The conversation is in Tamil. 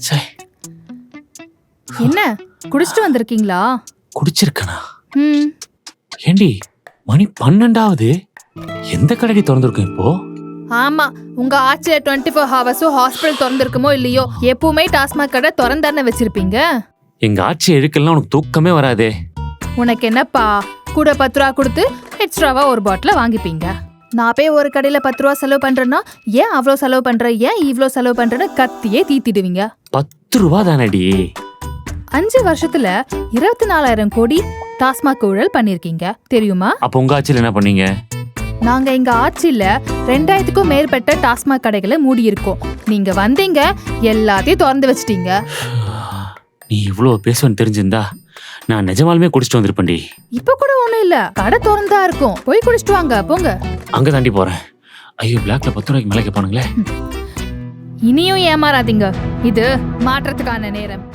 சே, என்ன குடிச்சிட்டு வந்திருக்கீங்களா? குடிச்சிருக்கனா? ம். ஏண்டி மணி 12 எந்த கடைடி திறந்திருக்கும் இப்போ? ஆமா, உங்க ஆட்சியில 24 ஹவர்ஸும் ஹாஸ்பிட்டல் திறந்திருக்குமோ இல்லையோ, எப்பவுமே டாஸ்மாக் கடை திறந்தானே வச்சிருப்பீங்க. எங்க ஆட்சி எழுக்கலாம் உனக்கு தூக்கமே வராதே. உனக்கு என்னப்பா, கூட 10 ரூபா கொடுத்து எக்ஸ்ட்ராவா ஒரு பாட்டில வாங்கிப்பீங்க. நான் போய் ஒரு கடையில 10 ரூபா செலவு பண்றேன்னா, ஏன் அவ்வளோ செலவு பண்ற, ஏன் இவ்வளோ செலவு பண்றேன்னு கத்தியே தீத்திடுவீங்க. 10 ரூபா தானடி. 5 வருஷத்துல 24,000 கோடி டாஸ்மாக் ஊழல் பண்ணிருக்கீங்க தெரியுமா? அப்ப உங்க ஆட்சியில என்ன பண்ணீங்க? நாங்க எங்க ஆட்சியில 2000க்கும் மேற்பட்ட டாஸ்மாக் கடைகளை மூடி இருக்கோம். நீங்க வந்தீங்க, எல்லாத்தையும் திறந்து வச்சிட்டீங்க. நீ இவ்வளவு பேசுவேன்னு தெரிஞ்சிருந்தா நான் நிஜமாலுமே குடிச்சிட்டு வந்திருப்பேன்டி. இப்ப கூட ஒண்ணும் இல்ல, கடை திறந்தா இருக்கும், போய் குடிச்சிட்டு வாங்க போங்க. அங்க தாண்டி போறேன். ஐயோ, பிளாக்ல 10 ரூபாய்க்கு மேல கேட்பானுங்களே. இனியும் ஏமாறாதீங்க, இது மாற்றத்துக்கான நேரம்.